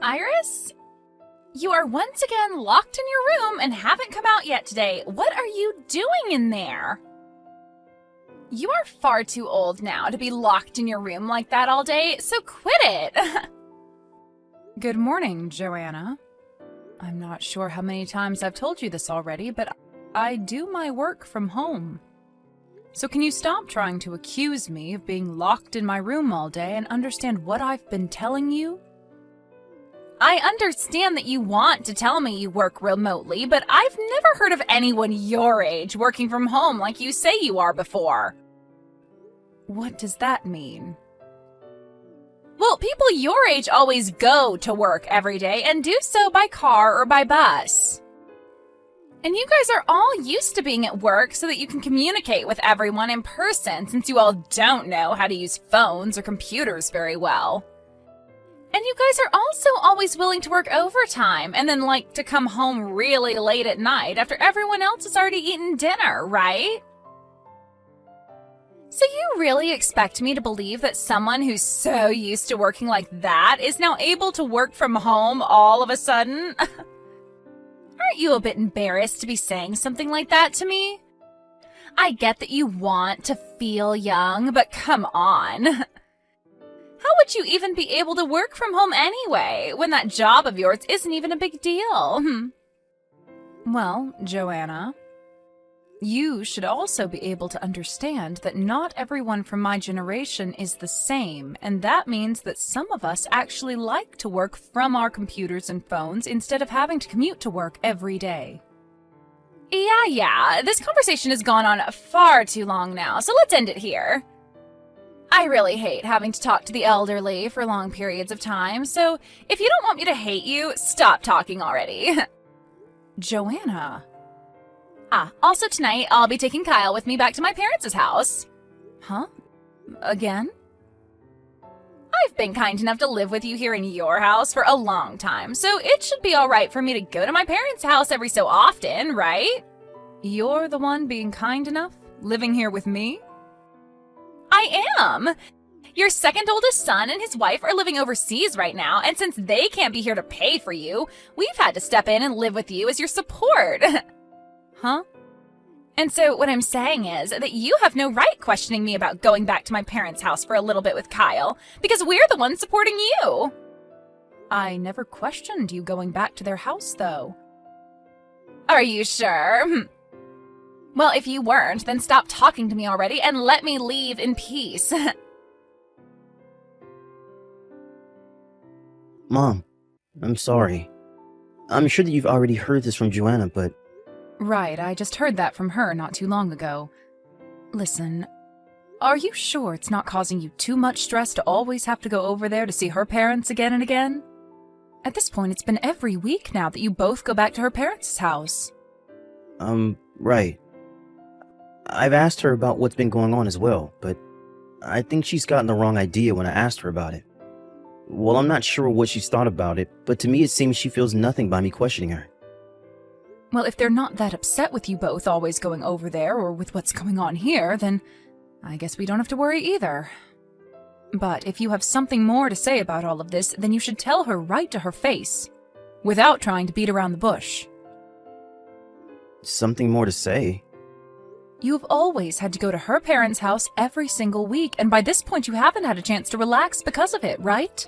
Iris? You are once again locked in your room and haven't come out yet today. What are you doing in there? You are far too old now to be locked in your room like that all day, so quit it. Good morning, Joanna. I'm not sure how many times I've told you this already, but I do my work from home. So can you stop trying to accuse me of being locked in my room all day and understand what I've been telling you? I understand that you want to tell me you work remotely, but I've never heard of anyone your age working from home like you say you are before. What does that mean? Well, people your age always go to work every day and do so by car or by bus. And you guys are all used to being at work so that you can communicate with everyone in person since you all don't know how to use phones or computers very well. And you guys are also always willing to work overtime and then like to come home really late at night after everyone else has already eaten dinner, right? So you really expect me to believe that someone who's so used to working like that is now able to work from home all of a sudden? Aren't you a bit embarrassed to be saying something like that to me? I get that you want to feel young, but come on. How would you even be able to work from home anyway, when that job of yours isn't even a big deal? Well, Joanna, you should also be able to understand that not everyone from my generation is the same, and that means that some of us actually like to work from our computers and phones instead of having to commute to work every day. Yeah, this conversation has gone on far too long now, so let's end it here. I really hate having to talk to the elderly for long periods of time, so if you don't want me to hate you, stop talking already. Joanna. Also tonight, I'll be taking Kyle with me back to my parents' house. Huh? Again? I've been kind enough to live with you here in your house for a long time, so it should be alright for me to go to my parents' house every so often, right? You're the one being kind enough? Living here with me? I am! Your second oldest son and his wife are living overseas right now, and since they can't be here to pay for you, we've had to step in and live with you as your support. Huh? And so what I'm saying is that you have no right questioning me about going back to my parents' house for a little bit with Kyle, because we're the ones supporting you. I never questioned you going back to their house, though. Are you sure? Well, if you weren't, then stop talking to me already and let me leave in peace. Mom, I'm sorry. I'm sure that you've already heard this from Joanna, but... Right, I just heard that from her not too long ago. Listen, are you sure it's not causing you too much stress to always have to go over there to see her parents again and again? At this point, it's been every week now that you both go back to her parents' house. Right. I've asked her about what's been going on as well, but I think she's gotten the wrong idea when I asked her about it. Well, I'm not sure what she's thought about it, but to me it seems she feels nothing by me questioning her. Well, if they're not that upset with you both always going over there or with what's going on here, then I guess we don't have to worry either. But if you have something more to say about all of this, then you should tell her right to her face, without trying to beat around the bush. Something more to say? You've always had to go to her parents' house every single week, and by this point you haven't had a chance to relax because of it, right?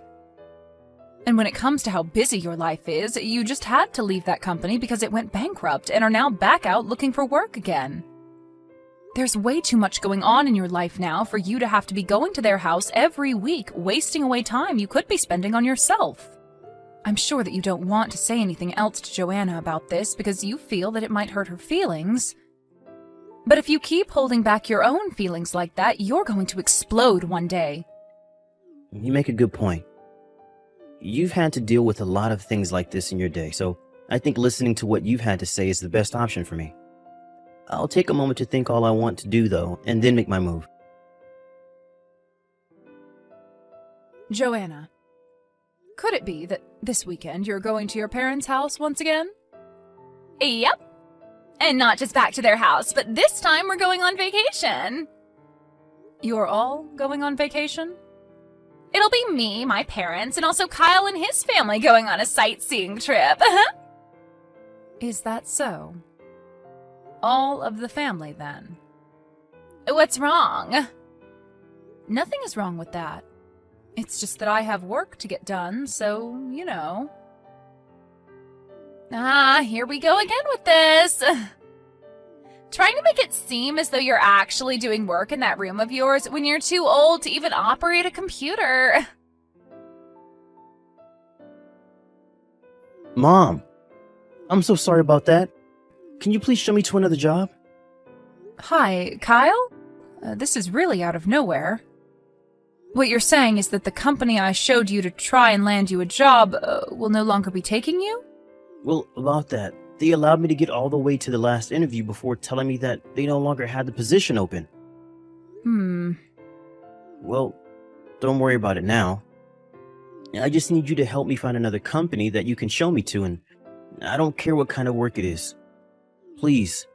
And when it comes to how busy your life is, you just had to leave that company because it went bankrupt and are now back out looking for work again. There's way too much going on in your life now for you to have to be going to their house every week, wasting away time you could be spending on yourself. I'm sure that you don't want to say anything else to Joanna about this because you feel that it might hurt her feelings. But if you keep holding back your own feelings like that, you're going to explode one day. You make a good point. You've had to deal with a lot of things like this in your day, so I think listening to what you've had to say is the best option for me. I'll take a moment to think all I want to do, though, and then make my move. Joanna, could it be that this weekend you're going to your parents' house once again? Yep. And not just back to their house, but this time we're going on vacation. You're all going on vacation? It'll be me, my parents, and also Kyle and his family going on a sightseeing trip. Is that so? All of the family, then? What's wrong? Nothing is wrong with that. It's just that I have work to get done, so, you know. Here we go again with this. Trying to make it seem as though you're actually doing work in that room of yours when you're too old to even operate a computer. Mom, I'm so sorry about that. Can you please show me to another job? Hi, Kyle? This is really out of nowhere. What you're saying is that the company I showed you to try and land you a job will no longer be taking you? Well, about that, they allowed me to get all the way to the last interview before telling me that they no longer had the position open. Well, don't worry about it now. I just need you to help me find another company that you can show me to, and I don't care what kind of work it is. Please.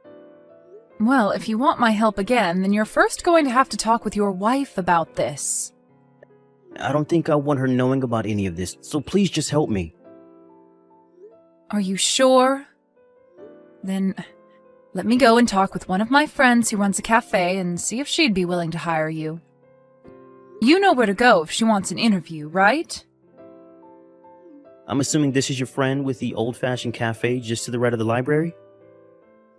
Well, if you want my help again, then you're first going to have to talk with your wife about this. I don't think I want her knowing about any of this, so please just help me. Are you sure? Then let me go and talk with one of my friends who runs a cafe and see if she'd be willing to hire you. You know where to go if she wants an interview, right? I'm assuming this is your friend with the old-fashioned cafe just to the right of the library?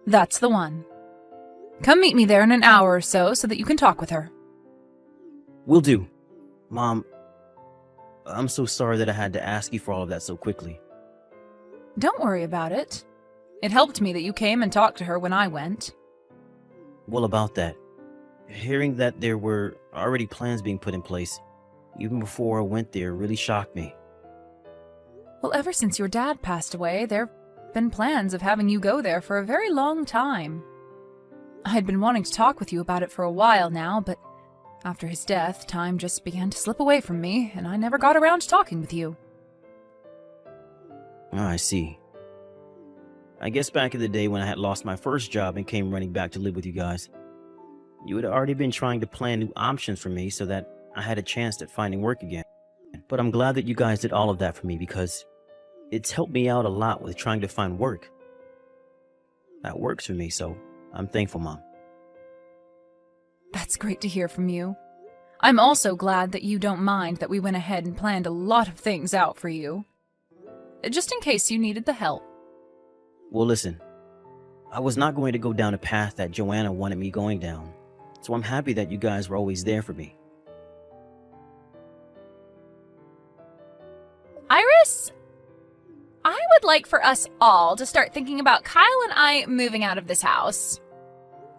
That's the one. Come meet me there in an hour or so that you can talk with her. Will do. Mom, I'm so sorry that I had to ask you for all of that so quickly. Don't worry about it. It helped me that you came and talked to her when I went. Well, about that, hearing that there were already plans being put in place, even before I went there, really shocked me. Well, ever since your dad passed away, there have been plans of having you go there for a very long time. I had been wanting to talk with you about it for a while now, but after his death, time just began to slip away from me, and I never got around to talking with you. Oh, I see. I guess back in the day when I had lost my first job and came running back to live with you guys, you had already been trying to plan new options for me so that I had a chance at finding work again. But I'm glad that you guys did all of that for me because it's helped me out a lot with trying to find work. That works for me, so I'm thankful, Mom. That's great to hear from you. I'm also glad that you don't mind that we went ahead and planned a lot of things out for you. Just in case you needed the help. Well, listen, I was not going to go down a path that Joanna wanted me going down, so I'm happy that you guys were always there for me. Iris, I would like for us all to start thinking about Kyle and I moving out of this house.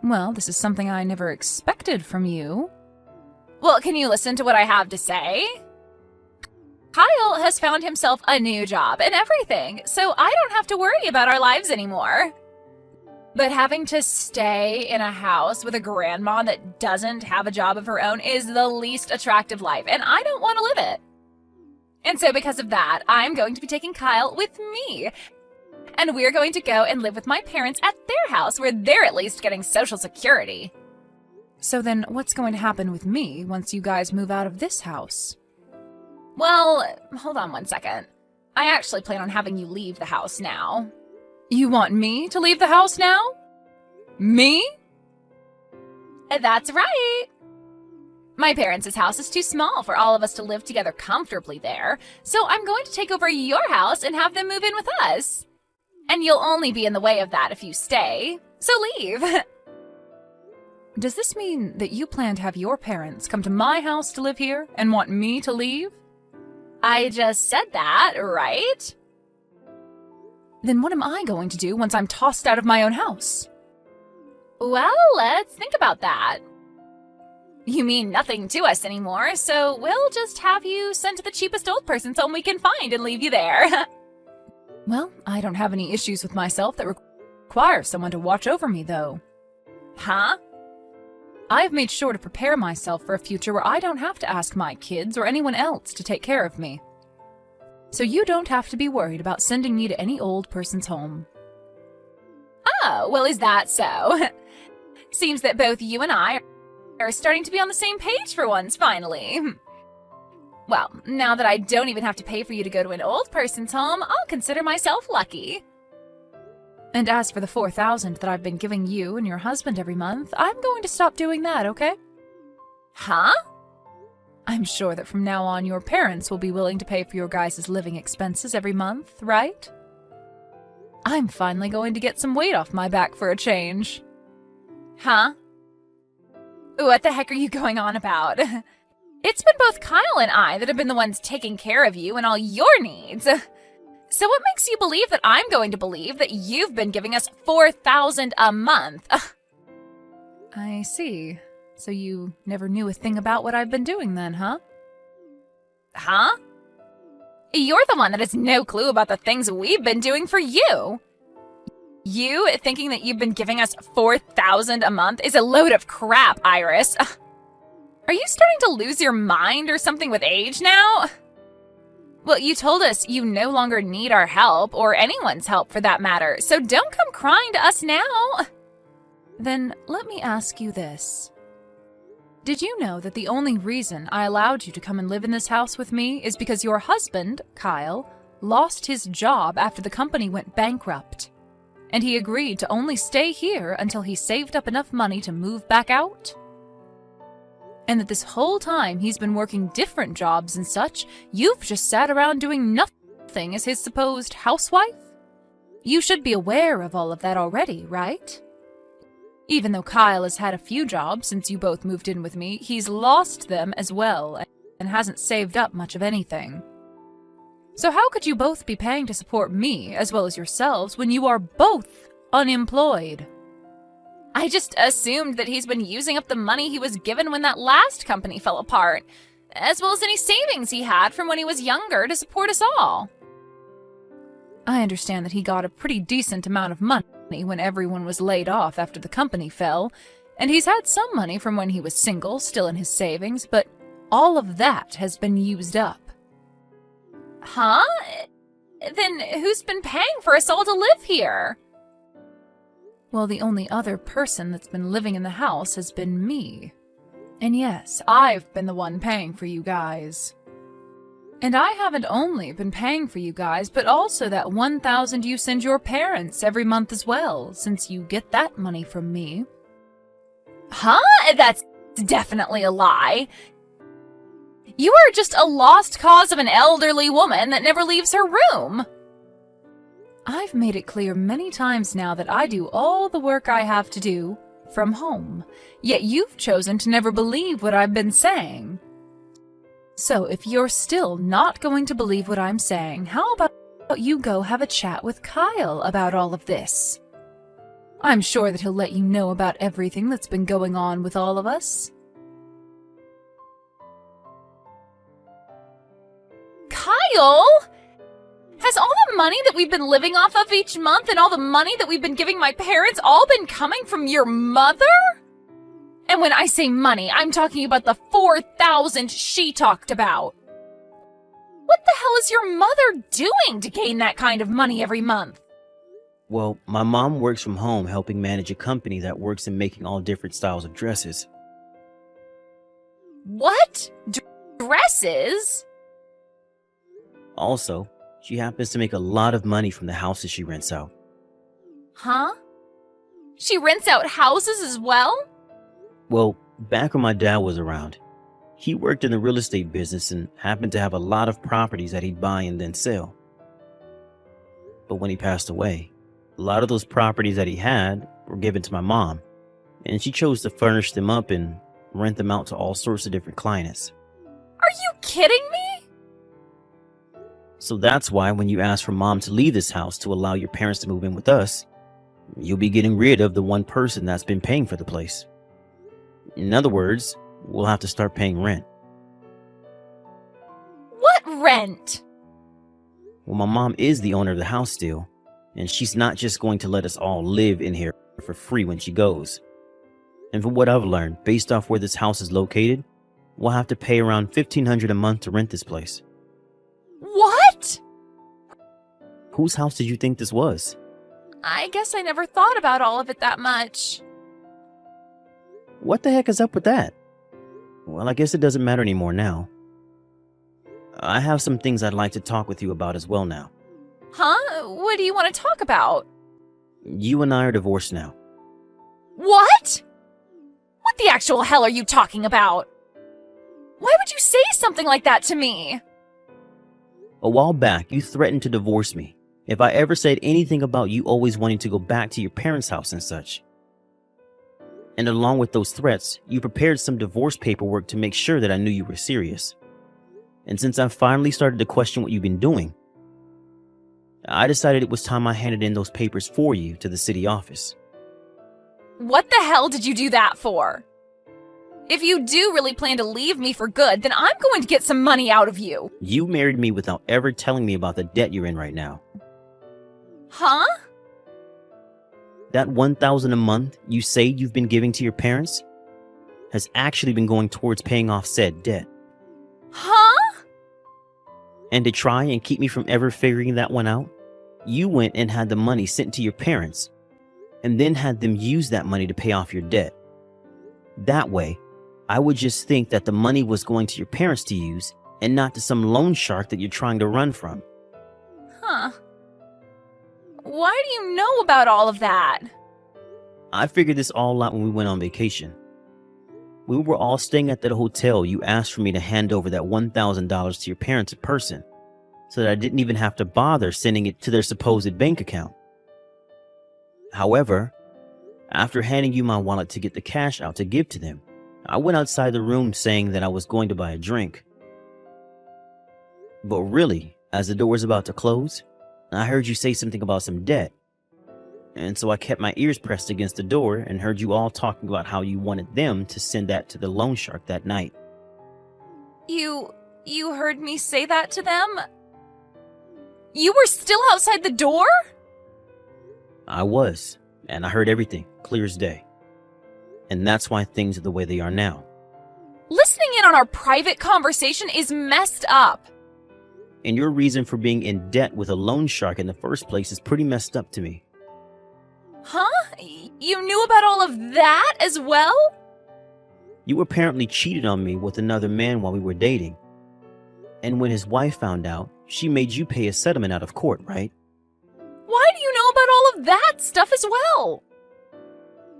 Well, this is something I never expected from you. Well, can you listen to what I have to say? Kyle has found himself a new job and everything, so I don't have to worry about our lives anymore. But having to stay in a house with a grandma that doesn't have a job of her own is the least attractive life, and I don't want to live it. And so because of that, I'm going to be taking Kyle with me. And we're going to go and live with my parents at their house where they're at least getting Social Security. So then what's going to happen with me once you guys move out of this house? Well, hold on one second. I actually plan on having you leave the house now. You want me to leave the house now? Me? That's right. My parents' house is too small for all of us to live together comfortably there, so I'm going to take over your house and have them move in with us. And you'll only be in the way of that if you stay, so leave. Does this mean that you plan to have your parents come to my house to live here and want me to leave? I just said that, right? Then what am I going to do once I'm tossed out of my own house? Well, let's think about that. You mean nothing to us anymore, so we'll just have you sent to the cheapest old person's home we can find and leave you there. Well, I don't have any issues with myself that require someone to watch over me, though. Huh? I have made sure to prepare myself for a future where I don't have to ask my kids or anyone else to take care of me. So you don't have to be worried about sending me to any old person's home. Oh, well, is that so? Seems that both you and I are starting to be on the same page for once, finally. Well, now that I don't even have to pay for you to go to an old person's home, I'll consider myself lucky. And as for the $4,000 that I've been giving you and your husband every month, I'm going to stop doing that, okay? Huh? I'm sure that from now on your parents will be willing to pay for your guys' living expenses every month, right? I'm finally going to get some weight off my back for a change. Huh? What the heck are you going on about? It's been both Kyle and I that have been the ones taking care of you and all your needs. So what makes you believe that I'm going to believe that you've been giving us $4,000 a month? I see. So you never knew a thing about what I've been doing then, huh? Huh? You're the one that has no clue about the things we've been doing for you. You thinking that you've been giving us $4,000 a month is a load of crap, Iris. Are you starting to lose your mind or something with age now? Well, you told us you no longer need our help, or anyone's help for that matter, so don't come crying to us now. Then let me ask you this. Did you know that the only reason I allowed you to come and live in this house with me is because your husband, Kyle, lost his job after the company went bankrupt? And he agreed to only stay here until he saved up enough money to move back out? And that this whole time he's been working different jobs and such, you've just sat around doing nothing as his supposed housewife? You should be aware of all of that already, right? Even though Kyle has had a few jobs since you both moved in with me, he's lost them as well and hasn't saved up much of anything. So how could you both be paying to support me as well as yourselves when you are both unemployed? I just assumed that he's been using up the money he was given when that last company fell apart, as well as any savings he had from when he was younger to support us all. I understand that he got a pretty decent amount of money when everyone was laid off after the company fell, and he's had some money from when he was single still in his savings, but all of that has been used up. Huh? Then who's been paying for us all to live here? Well, the only other person that's been living in the house has been me. And yes, I've been the one paying for you guys. And I haven't only been paying for you guys, but also that $1,000 you send your parents every month as well, since you get that money from me. Huh? That's definitely a lie. You are just a lost cause of an elderly woman that never leaves her room. I've made it clear many times now that I do all the work I have to do from home, yet you've chosen to never believe what I've been saying. So if you're still not going to believe what I'm saying, how about you go have a chat with Kyle about all of this? I'm sure that he'll let you know about everything that's been going on with all of us. Kyle? Has all the money that we've been living off of each month and all the money that we've been giving my parents all been coming from your mother? And when I say money, I'm talking about the $4,000 she talked about. What the hell is your mother doing to gain that kind of money every month? Well, my mom works from home helping manage a company that works in making all different styles of dresses. What? Dresses? Also, she happens to make a lot of money from the houses she rents out. Huh? She rents out houses as well? Well, back when my dad was around, he worked in the real estate business and happened to have a lot of properties that he'd buy and then sell. But when he passed away, a lot of those properties that he had were given to my mom, and she chose to furnish them up and rent them out to all sorts of different clients. Are you kidding me? So that's why when you ask for mom to leave this house to allow your parents to move in with us, you'll be getting rid of the one person that's been paying for the place. In other words, we'll have to start paying rent. What rent? Well, my mom is the owner of the house still, and she's not just going to let us all live in here for free when she goes. And from what I've learned, based off where this house is located, we'll have to pay around $1,500 a month to rent this place. What? Whose house did you think this was? I guess I never thought about all of it that much. What the heck is up with that? Well, I guess it doesn't matter anymore now. I have some things I'd like to talk with you about as well now. Huh? What do you want to talk about? You and I are divorced now. What? What the actual hell are you talking about? Why would you say something like that to me? A while back, you threatened to divorce me if I ever said anything about you always wanting to go back to your parents' house and such. And along with those threats, you prepared some divorce paperwork to make sure that I knew you were serious. And since I finally started to question what you've been doing, I decided it was time I handed in those papers for you to the city office. What the hell did you do that for? If you do really plan to leave me for good, then I'm going to get some money out of you. You married me without ever telling me about the debt you're in right now. Huh? That $1,000 a month you say you've been giving to your parents has actually been going towards paying off said debt. Huh? And to try and keep me from ever figuring that one out, you went and had the money sent to your parents and then had them use that money to pay off your debt. That way, I would just think that the money was going to your parents to use and not to some loan shark that you're trying to run from. Huh. Why do you know about all of that? I figured this all out when we went on vacation. We were all staying at that hotel. You asked for me to hand over that $1,000 to your parents in person so that I didn't even have to bother sending it to their supposed bank account. However, after handing you my wallet to get the cash out to give to them, I went outside the room saying that I was going to buy a drink. But really, as the door was about to close, I heard you say something about some debt. And so I kept my ears pressed against the door and heard you all talking about how you wanted them to send that to the loan shark that night. You heard me say that to them? You were still outside the door? I was, and I heard everything, clear as day. And that's why things are the way they are now. Listening in on our private conversation is messed up. And your reason for being in debt with a loan shark in the first place is pretty messed up to me. Huh? You knew about all of that as well? You apparently cheated on me with another man while we were dating. And when his wife found out, she made you pay a settlement out of court, right? Why do you know about all of that stuff as well?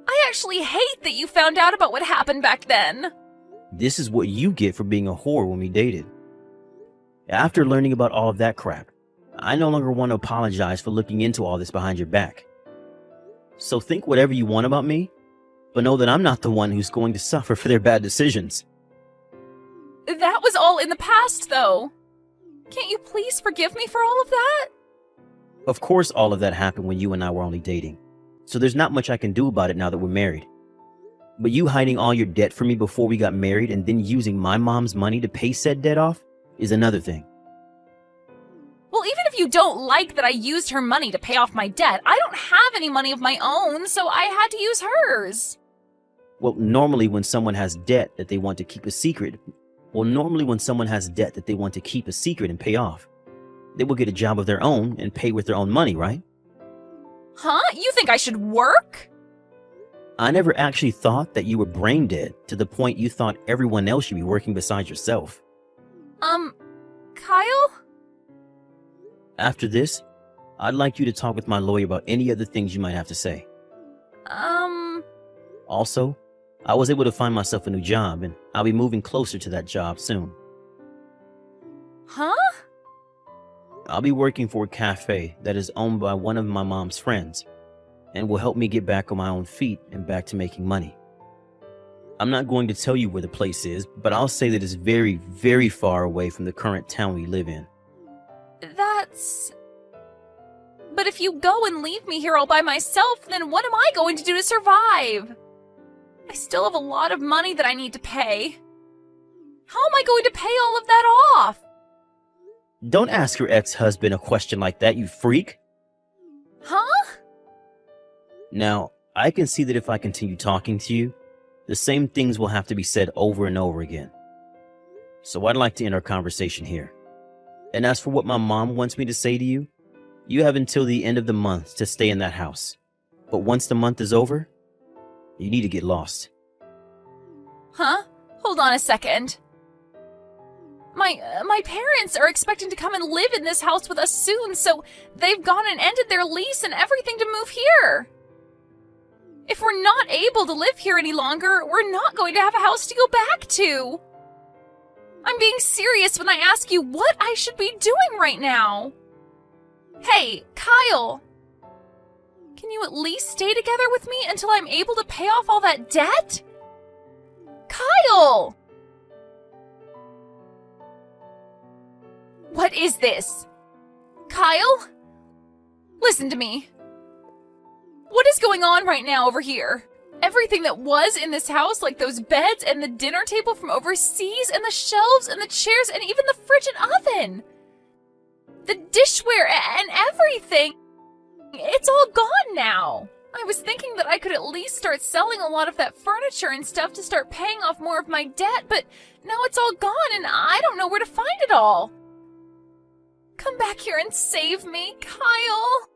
I actually hate that you found out about what happened back then. This is what you get for being a whore when we dated. After learning about all of that crap, I no longer want to apologize for looking into all this behind your back. So think whatever you want about me, but know that I'm not the one who's going to suffer for their bad decisions. That was all in the past, though. Can't you please forgive me for all of that? Of course, all of that happened when you and I were only dating, so there's not much I can do about it now that we're married. But you hiding all your debt from me before we got married and then using my mom's money to pay said debt off is another thing. Well, even if you don't like that I used her money to pay off my debt, I don't have any money of my own, so I had to use hers. Well, normally when someone has debt that they want to keep a secret, and pay off, they will get a job of their own and pay with their own money, right? Huh? You think I should work? I never actually thought that you were brain dead to the point you thought everyone else should be working besides yourself. Kyle? After this, I'd like you to talk with my lawyer about any other things you might have to say. Also, I was able to find myself a new job, and I'll be moving closer to that job soon. Huh? I'll be working for a cafe that is owned by one of my mom's friends, and will help me get back on my own feet and back to making money. I'm not going to tell you where the place is, but I'll say that it's very, very far away from the current town we live in. But if you go and leave me here all by myself, then what am I going to do to survive? I still have a lot of money that I need to pay. How am I going to pay all of that off? Don't ask your ex-husband a question like that, you freak. Huh? Now, I can see that if I continue talking to you, the same things will have to be said over and over again. So I'd like to end our conversation here. And as for what my mom wants me to say to you, you have until the end of the month to stay in that house. But once the month is over, you need to get lost. Huh? Hold on a second. My parents are expecting to come and live in this house with us soon, so they've gone and ended their lease and everything to move here. If we're not able to live here any longer, we're not going to have a house to go back to. I'm being serious when I ask you what I should be doing right now. Hey, Kyle. Can you at least stay together with me until I'm able to pay off all that debt? Kyle! What is this? Kyle? Listen to me. What is going on right now over here? Everything that was in this house, like those beds and the dinner table from overseas and the shelves and the chairs and even the fridge and oven. The dishware and everything. It's all gone now. I was thinking that I could at least start selling a lot of that furniture and stuff to start paying off more of my debt, but now it's all gone and I don't know where to find it all. Come back here and save me, Kyle.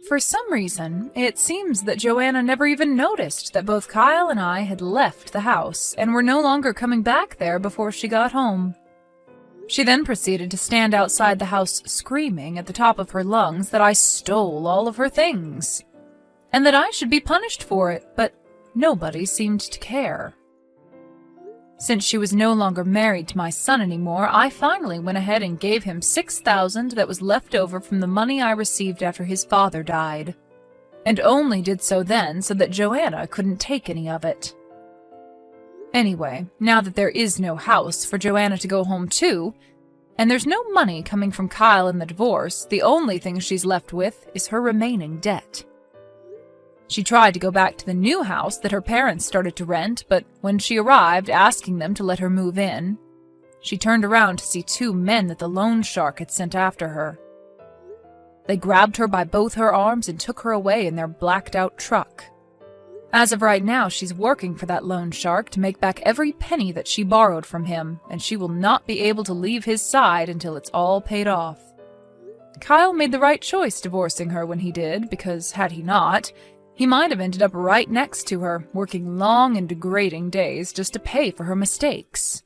For some reason, it seems that Joanna never even noticed that both Kyle and I had left the house and were no longer coming back there before she got home. She then proceeded to stand outside the house screaming at the top of her lungs that I stole all of her things, and that I should be punished for it, but nobody seemed to care. Since she was no longer married to my son anymore, I finally went ahead and gave him $6,000 that was left over from the money I received after his father died, and only did so then so that Joanna couldn't take any of it. Anyway, now that there is no house for Joanna to go home to, and there's no money coming from Kyle in the divorce, the only thing she's left with is her remaining debt. She tried to go back to the new house that her parents started to rent, but when she arrived asking them to let her move in, she turned around to see 2 men that the loan shark had sent after her. They grabbed her by both her arms and took her away in their blacked-out truck. As of right now, she's working for that loan shark to make back every penny that she borrowed from him, and she will not be able to leave his side until it's all paid off. Kyle made the right choice divorcing her when he did, because had he not, he might have ended up right next to her, working long and degrading days just to pay for her mistakes.